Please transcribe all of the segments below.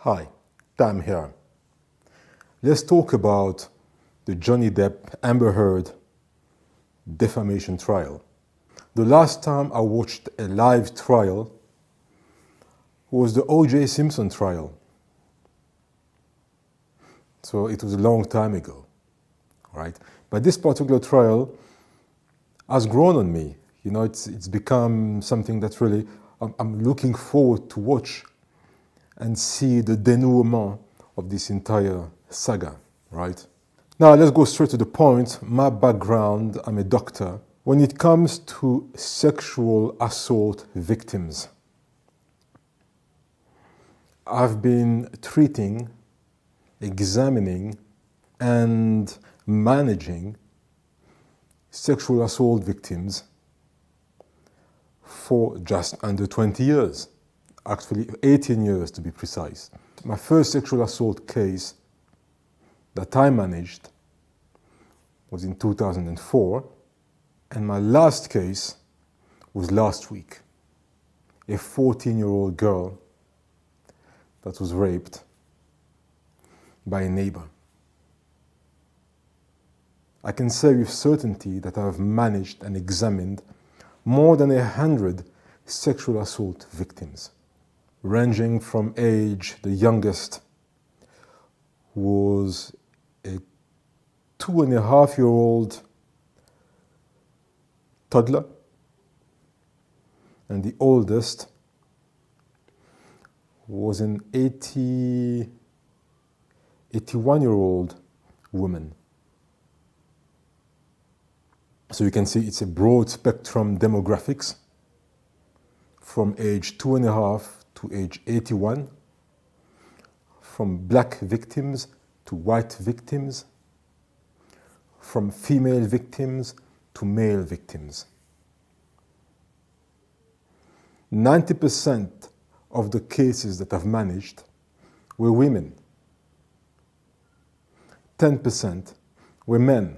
Hi, Tam here. Let's talk about the Johnny Depp Amber Heard defamation trial. The last time I watched a live trial was the O.J. Simpson trial. So it was a long time ago, right? But this particular trial has grown on me. You know, it's become something that really I'm looking forward to watch and see the denouement of this entire saga, right? Now let's go straight to the point. My background, I'm a doctor. When it comes to sexual assault victims, I've been treating, examining, and managing sexual assault victims for just under 20 years. Actually 18 years to be precise. My first sexual assault case that I managed was in 2004, and my last case was last week. A 14-year-old girl that was raped by a neighbor. I can say with certainty that I have managed and examined more than 100 sexual assault victims, ranging from age, the youngest was a 2.5-year-old toddler, and the oldest was an 81-year-old woman. So you can see it's a broad spectrum demographics from age 2.5 to age 81, from black victims to white victims, from female victims to male victims. 90% of the cases that I've managed were women. 10% were men.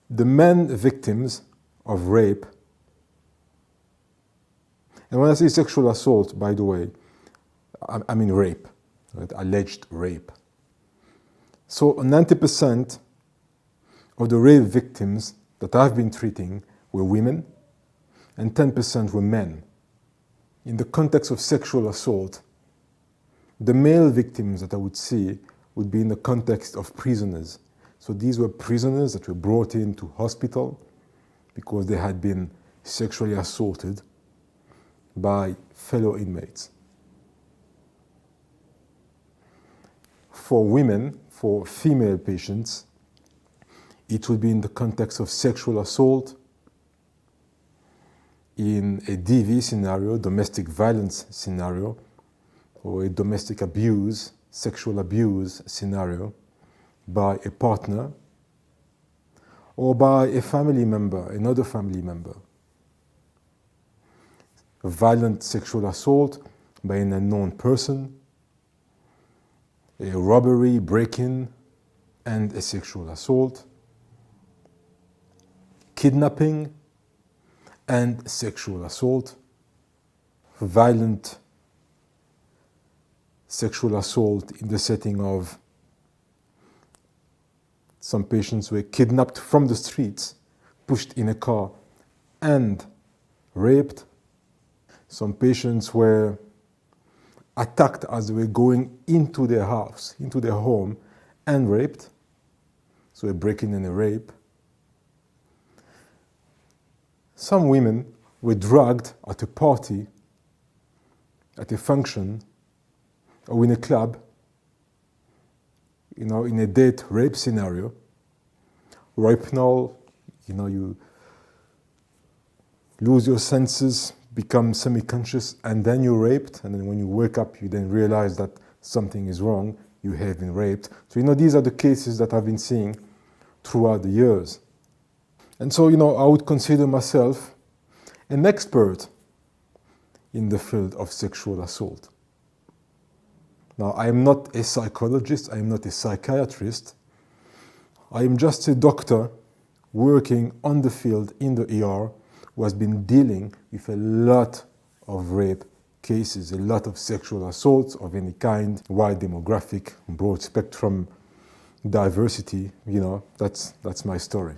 The men victims of rape, and when I say sexual assault, by the way, I mean rape, right? Alleged rape. So 90% of the rape victims that I've been treating were women, and 10% were men. In the context of sexual assault, the male victims that I would see would be in the context of prisoners. So these were prisoners that were brought into hospital because they had been sexually assaulted by fellow inmates. For women, for female patients, it would be in the context of sexual assault, in a DV scenario, domestic violence scenario, or a domestic abuse, sexual abuse scenario by a partner, or by a family member, another family member. A violent sexual assault by an unknown person, a robbery, break-in, and a sexual assault, kidnapping and sexual assault, violent sexual assault in the setting of some patients were kidnapped from the streets, pushed in a car, and raped. Some patients were attacked as they were going into their house, into their home, and raped. So a break-in and a rape. Some women were dragged at a party, at a function, or in a club, in a date rape scenario. Rohypnol, you lose your senses, become semi-conscious, and then you're raped. And then when you wake up, you then realize that something is wrong. You have been raped. So, these are the cases that I've been seeing throughout the years. And so, I would consider myself an expert in the field of sexual assault. Now, I am not a psychologist, I am not a psychiatrist. I am just a doctor working on the field in the ER who has been dealing with a lot of rape cases, a lot of sexual assaults of any kind, wide demographic, broad spectrum, diversity, that's my story.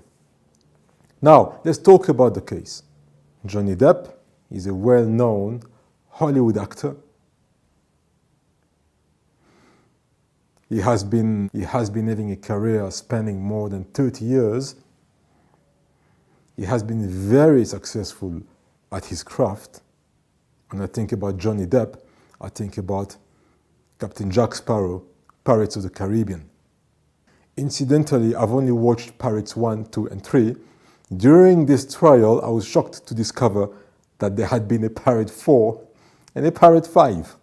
Now, let's talk about the case. Johnny Depp is a well-known Hollywood actor. He has been having a career spanning more than 30 years. He has been very successful at his craft. When I think about Johnny Depp, I think about Captain Jack Sparrow, Pirates of the Caribbean. Incidentally, I've only watched Pirates 1, 2, and 3. During this trial, I was shocked to discover that there had been a Pirate 4 and a Pirate 5.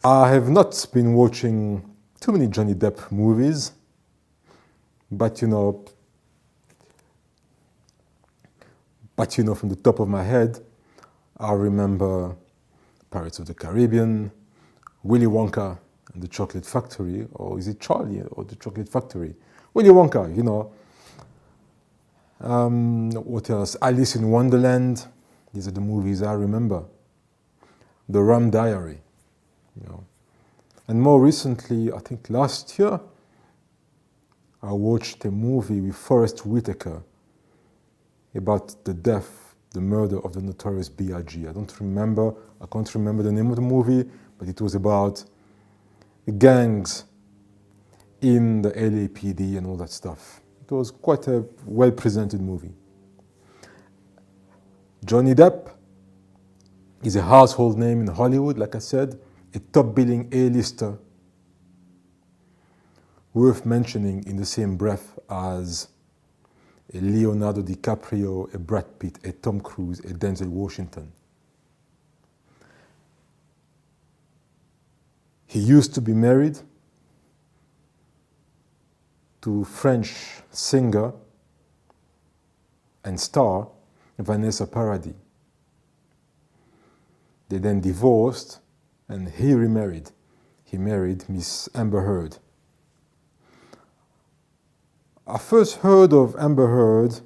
I have not been watching too many Johnny Depp movies, but from the top of my head, I remember Pirates of the Caribbean, Willy Wonka and the Chocolate Factory, or is it Charlie or the Chocolate Factory? Willy Wonka, What else? Alice in Wonderland. These are the movies I remember. The Rum Diary. And more recently, I think last year, I watched a movie with Forest Whitaker about the murder of the notorious B.I.G. I can't remember the name of the movie, but it was about gangs in the LAPD and all that stuff. It was quite a well-presented movie. Johnny Depp is a household name in Hollywood, like I said, a top-billing A-lister, worth mentioning in the same breath as a Leonardo DiCaprio, a Brad Pitt, a Tom Cruise, a Denzel Washington. He used to be married to French singer and star Vanessa Paradis. They then divorced and he remarried. He married Miss Amber Heard. I first heard of Amber Heard,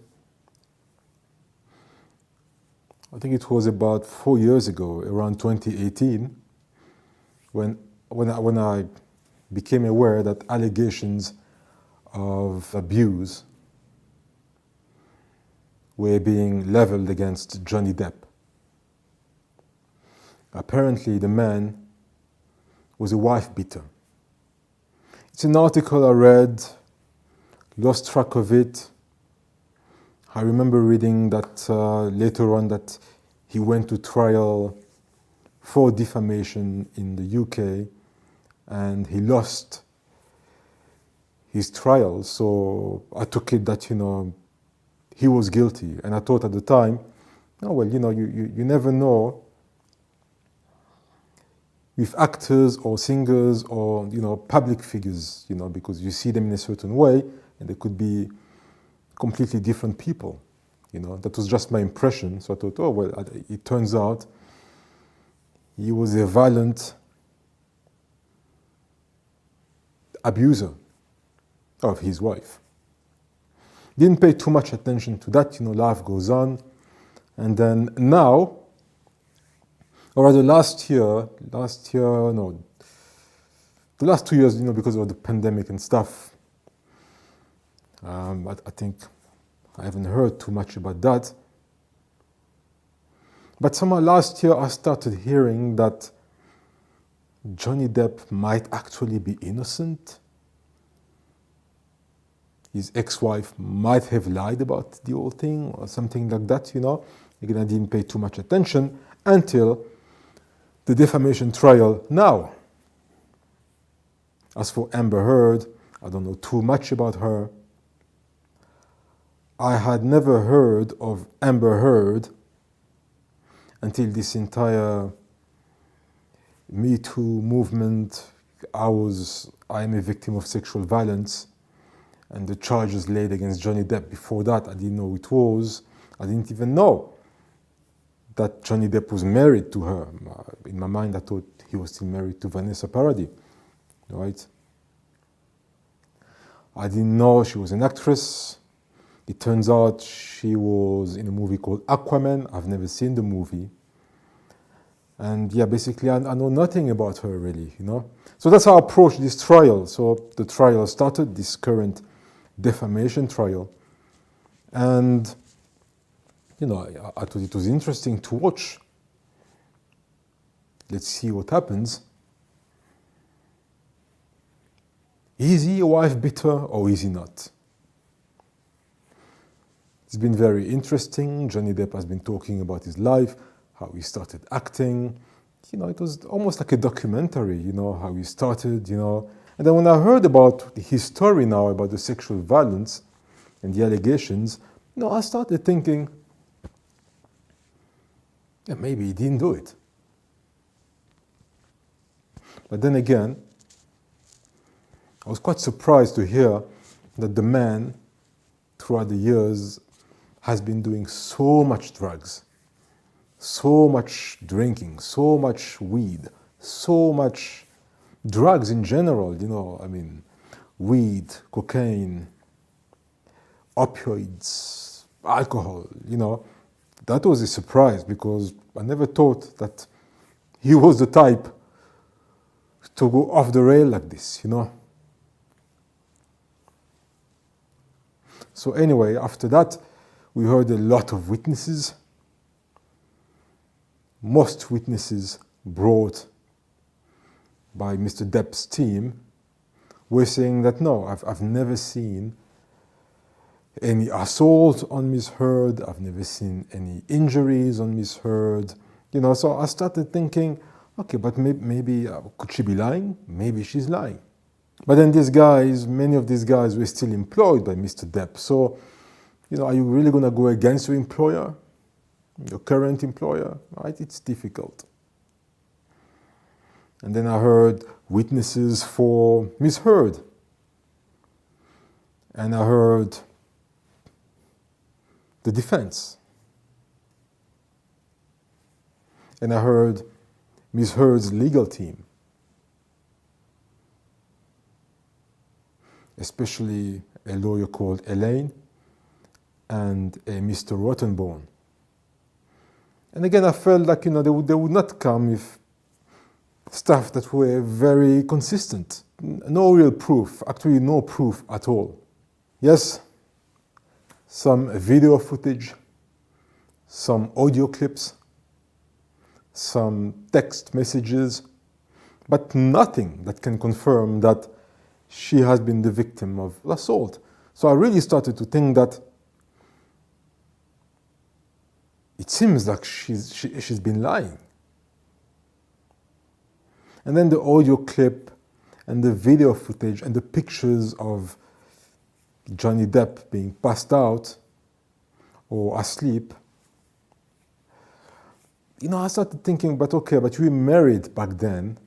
I think it was about 4 years ago, around 2018, when I became aware that allegations of abuse were being leveled against Johnny Depp. Apparently, the man was a wife beater. It's an article I read, lost track of it. I remember reading that later on that he went to trial for defamation in the UK and he lost his trial. So I took it that, he was guilty. And I thought at the time, you never know with actors or singers or, public figures, because you see them in a certain way and they could be completely different people. That was just my impression. So I thought, it turns out he was a violent abuser of his wife. Didn't pay too much attention to that, life goes on. And then now, or rather the last 2 years, because of the pandemic and stuff, I think I haven't heard too much about that. But somehow last year I started hearing that Johnny Depp might actually be innocent. His ex-wife might have lied about the whole thing or something like that, Again, I didn't pay too much attention until the defamation trial now. As for Amber Heard, I don't know too much about her. I had never heard of Amber Heard until this entire Me Too movement. I am a victim of sexual violence and the charges laid against Johnny Depp. Before that, I didn't know who it was. I didn't even know that Johnny Depp was married to her. In my mind, I thought he was still married to Vanessa Paradis, right? I didn't know she was an actress. It turns out she was in a movie called Aquaman. I've never seen the movie. And yeah, basically I know nothing about her really, you know. So that's how I approached this trial. So the trial started, this current defamation trial. And, you know, I thought it was interesting to watch. Let's see what happens. Is he a wife beater or is he not? It's been very interesting. Johnny Depp has been talking about his life, how he started acting. You know, it was almost like a documentary, you know, how he started, you know. And then when I heard about his story now, about the sexual violence and the allegations, you know, I started thinking, yeah, maybe he didn't do it. But then again, I was quite surprised to hear that the man, throughout the years, has been doing so much drugs, so much drinking, so much weed, so much drugs in general, you know, I mean, weed, cocaine, opioids, alcohol, you know. That was a surprise because I never thought that he was the type to go off the rail like this, you know. So anyway, after that, we heard a lot of witnesses. Most witnesses brought by Mr. Depp's team were saying that no, I've never seen any assault on Miss Heard. I've never seen any injuries on Miss Heard. You know, so I started thinking, okay, but maybe could she be lying? Maybe she's lying. But then these guys, many of these guys were still employed by Mr. Depp. So, you know, are you really going to go against your employer, your current employer? Right? It's difficult. And then I heard witnesses for Miss Heard. And I heard the defense. And I heard Miss Heard's legal team, especially a lawyer called Elaine and a Mr. Rottenborn. And again, I felt like, you know, they would not come with stuff that were very consistent. No real proof, actually no proof at all. Yes, some video footage, some audio clips, some text messages, but nothing that can confirm that she has been the victim of assault. So I really started to think that it seems like she's been lying. And then the audio clip and the video footage and the pictures of Johnny Depp being passed out or asleep, you know, I started thinking, but okay, but you were married back then,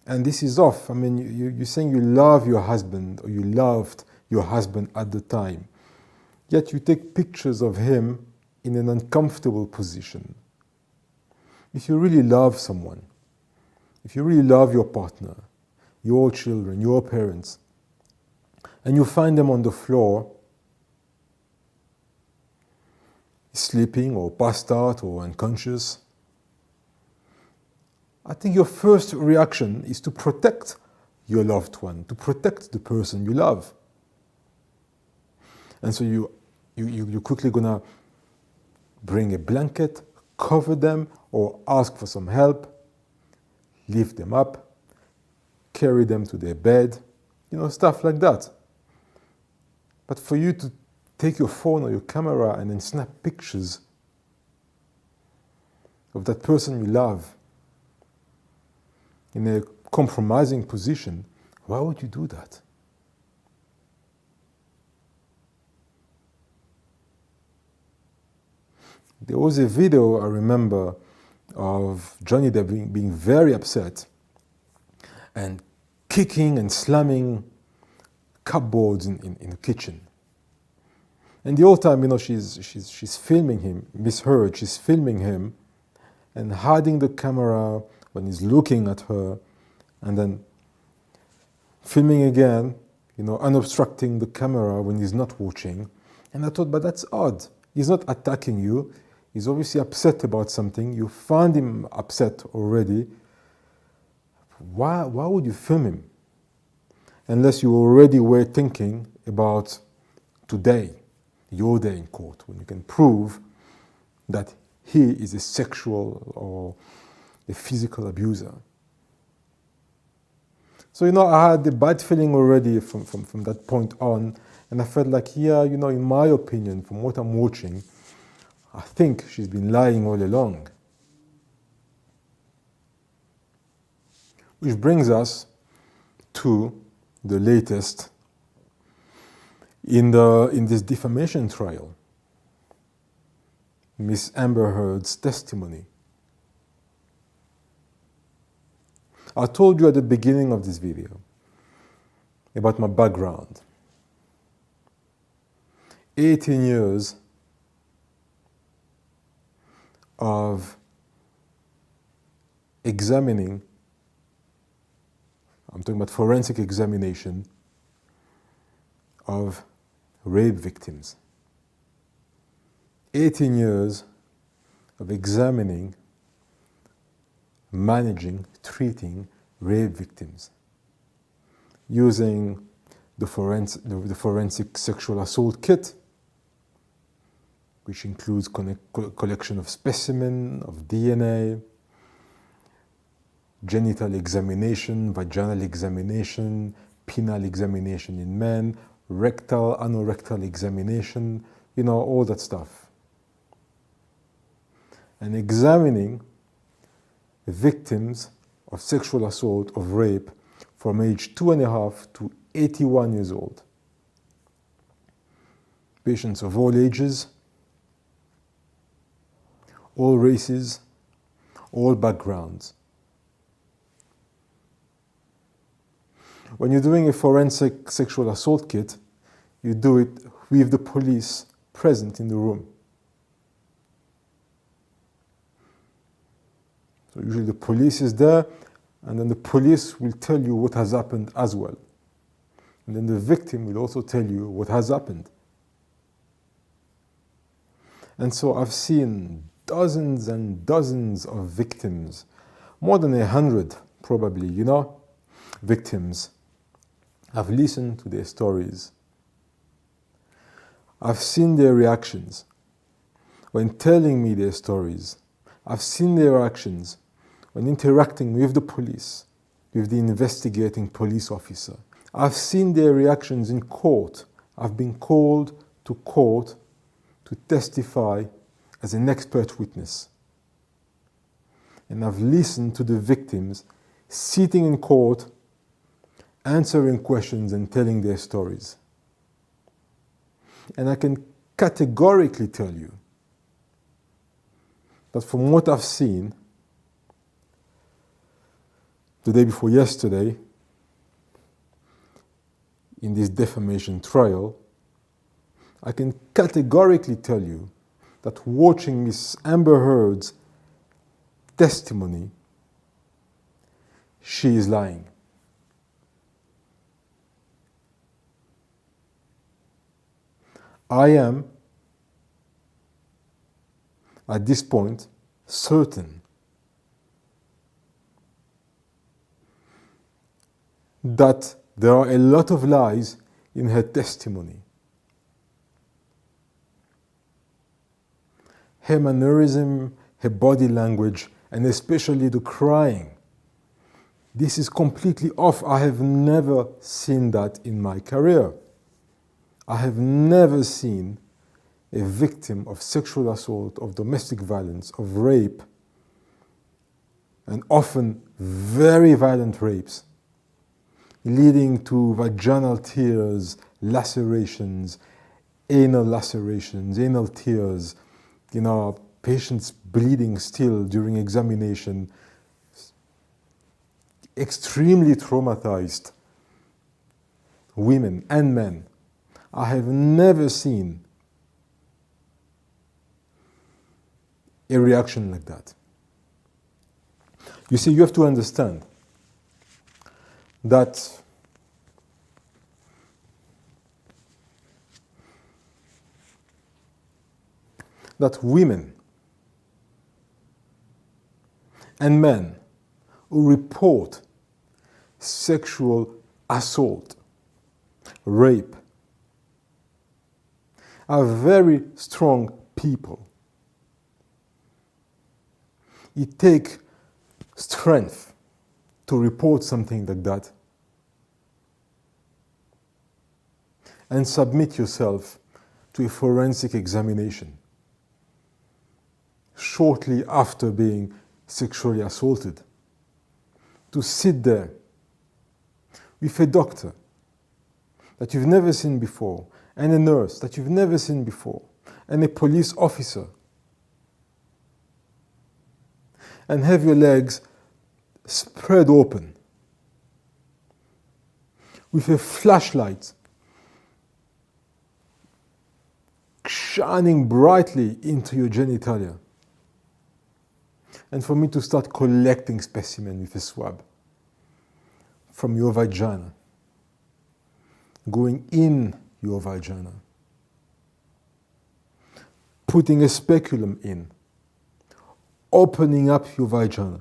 and this is off. I mean, you're saying you love your husband, or you loved your husband at the time, yet you take pictures of him in an uncomfortable position. If you really love someone, if you really love your partner, your children, your parents, and you find them on the floor, sleeping or passed out or unconscious, I think your first reaction is to protect your loved one, to protect the person you love. And so you're quickly gonna bring a blanket, cover them, or ask for some help, lift them up, carry them to their bed, you know, stuff like that. But for you to take your phone or your camera and then snap pictures of that person you love in a compromising position, why would you do that? There was a video I remember of Johnny Depp being very upset and kicking and slamming cupboards in the kitchen. And the whole time, you know, she's filming him, Miss Heard, she's filming him and hiding the camera when he's looking at her, and then filming again, you know, unobstructing the camera when he's not watching. And I thought, but that's odd. He's not attacking you. He's obviously upset about something. You found him upset already. Why would you film him? Unless you already were thinking about today, your day in court, when you can prove that he is a sexual or a physical abuser. So, I had a bad feeling already from that point on, and I felt like, in my opinion, from what I'm watching, I think she's been lying all along. Which brings us to the latest in this defamation trial, Miss Amber Heard's testimony. I told you at the beginning of this video about my background. 18 years of examining, I'm talking about forensic examination of rape victims. 18 years of examining, managing, treating rape victims using the forensic sexual assault kit, which includes collection of specimen, of DNA, genital examination, vaginal examination, penile examination in men, rectal, anorectal examination, all that stuff. And examining victims of sexual assault, of rape, from age 2.5 to 81 years old. Patients of all ages, all races, all backgrounds. When you're doing a forensic sexual assault kit, you do it with the police present in the room. So usually the police is there, and then the police will tell you what has happened as well. And then the victim will also tell you what has happened. And so I've seen dozens and dozens of victims, more than 100 probably, victims. I've listened to their stories. I've seen their reactions when telling me their stories. I've seen their reactions when interacting with the police, with the investigating police officer. I've seen their reactions in court. I've been called to court to testify as an expert witness. And I've listened to the victims sitting in court, answering questions and telling their stories. And I can categorically tell you that from what I've seen, the day before yesterday, in this defamation trial, I can categorically tell you that watching Miss Amber Heard's testimony, she is lying. I am, at this point, certain that there are a lot of lies in her testimony. Her mannerism, her body language, and especially the crying. This is completely off. I have never seen that in my career. I have never seen a victim of sexual assault, of domestic violence, of rape, and often very violent rapes, leading to vaginal tears, lacerations, anal tears, patients bleeding still during examination, extremely traumatized women and men. I have never seen a reaction like that. You see, you have to understand that women and men who report sexual assault, rape, are very strong people. It takes strength to report something like that and submit yourself to a forensic examination shortly after being sexually assaulted. To sit there with a doctor that you've never seen before, and a nurse that you've never seen before, and a police officer, and have your legs spread open with a flashlight shining brightly into your genitalia, and for me to start collecting specimen with a swab from your vagina, going in your vagina, putting a speculum in, opening up your vagina,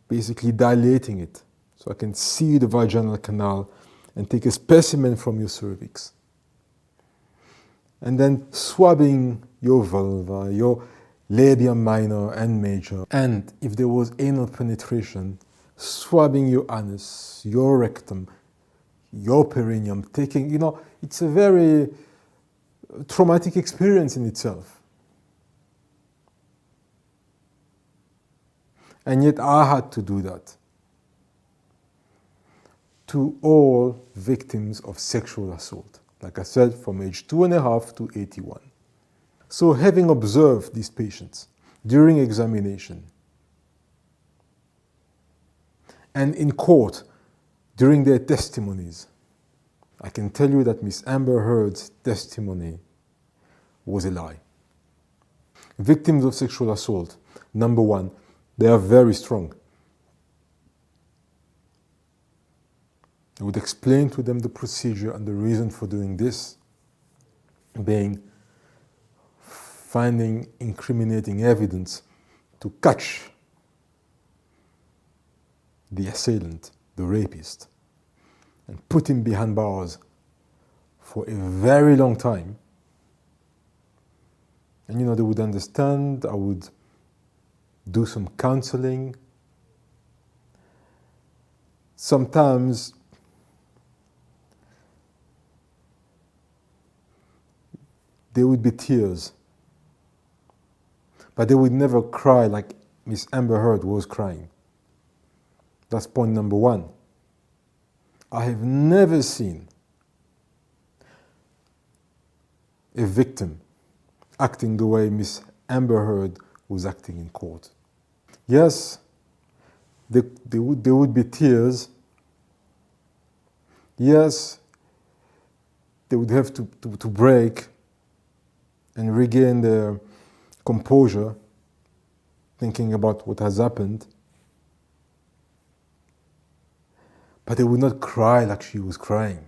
basically dilating it so I can see the vaginal canal and take a specimen from your cervix. And then swabbing your vulva, your labia minor and major, and if there was anal penetration, swabbing your anus, your rectum, your perineum, taking, it's a very traumatic experience in itself. And yet I had to do that to all victims of sexual assault. Like I said, from age 2.5 to 81. So having observed these patients during examination and in court during their testimonies, I can tell you that Miss Amber Heard's testimony was a lie. Victims of sexual assault, number one, they are very strong. I would explain to them the procedure and the reason for doing this, being finding incriminating evidence to catch the assailant, the rapist, and put him behind bars for a very long time. And they would understand. I would do some counseling. Sometimes there would be tears, but they would never cry like Miss Amber Heard was crying. That's point number one. I have never seen a victim acting the way Miss Amber Heard was acting in court. Yes, there would be tears. Yes, they would have to break and regain their composure, thinking about what has happened. But they would not cry like she was crying.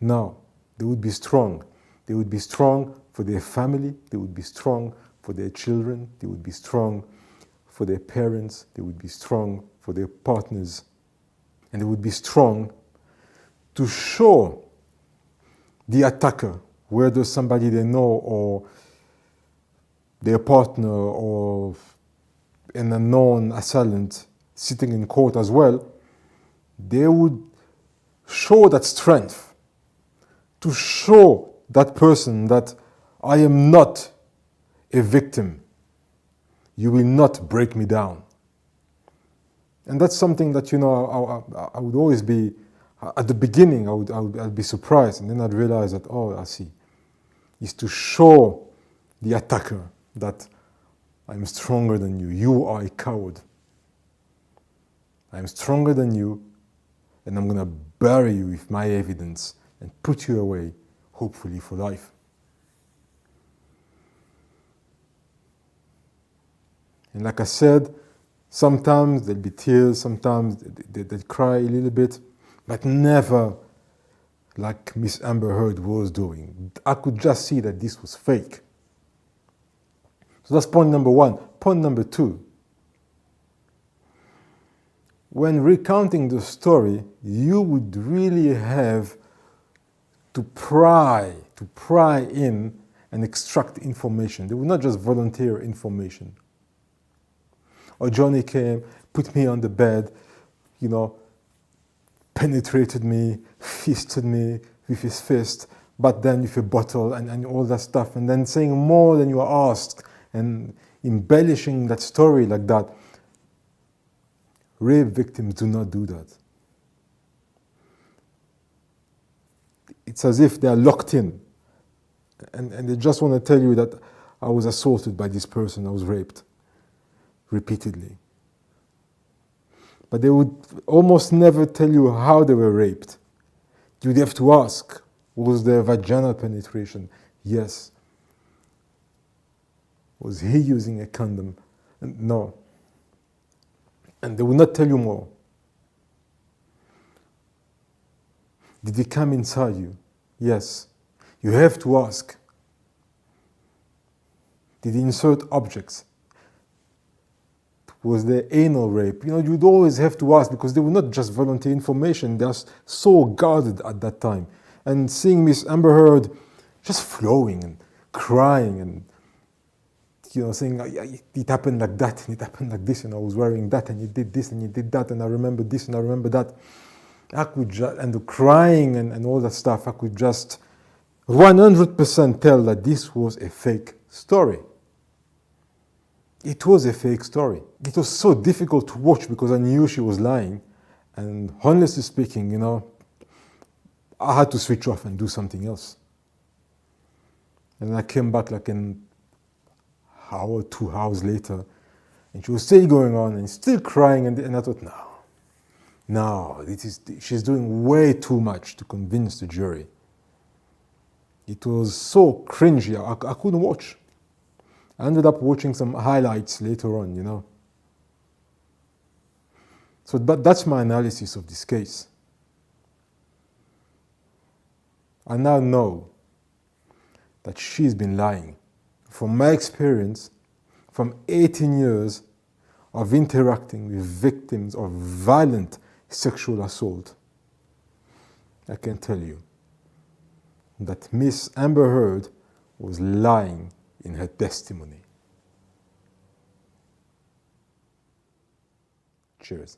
No, they would be strong. They would be strong for their family. They would be strong for their children. They would be strong for their parents. They would be strong for their partners. And they would be strong to show the attacker, whether somebody they know or their partner or an unknown assailant sitting in court as well, they would show that strength to show that person that I am not a victim. You will not break me down. And that's something that, I would always be, at the beginning, I'd be surprised, and then I'd realize that, I see, is to show the attacker that I'm stronger than you. You are a coward. I'm stronger than you, and I'm going to bury you with my evidence and put you away, hopefully for life. And like I said, sometimes there'll be tears, sometimes they'll cry a little bit, but never like Miss Amber Heard was doing. I could just see that this was fake. So that's point number one. Point number two. When recounting the story, you would really have to pry in and extract information. They would not just volunteer information. Or Johnny came, put me on the bed, penetrated me, fisted me with his fist, but then with a bottle and all that stuff, and then saying more than you are asked and embellishing that story like that. Rape victims do not do that. It's as if they are locked in and they just want to tell you that I was assaulted by this person, I was raped repeatedly. But they would almost never tell you how they were raped. You'd have to ask, was there vaginal penetration? Yes. Was he using a condom? No. And they will not tell you more. Did he come inside you? Yes. You have to ask. Did he insert objects? Was there anal rape? You'd always have to ask because they will not just volunteer information. They are so guarded at that time. And seeing Miss Amber Heard just flowing and crying and saying, it happened like that, and it happened like this, and I was wearing that, and you did this, and you did that, and I remember this, and I remember that. And the crying and all that stuff, I could just 100% tell that this was a fake story. It was a fake story. It was so difficult to watch because I knew she was lying. And honestly speaking, I had to switch off and do something else. And I came back like an hour, 2 hours later, and she was still going on and still crying, and I thought, no, she's doing way too much to convince the jury. It was so cringy, I couldn't watch. I ended up watching some highlights later on, So that's my analysis of this case. I now know that she's been lying. From my experience, from 18 years of interacting with victims of violent sexual assault, I can tell you that Miss Amber Heard was lying in her testimony. Cheers.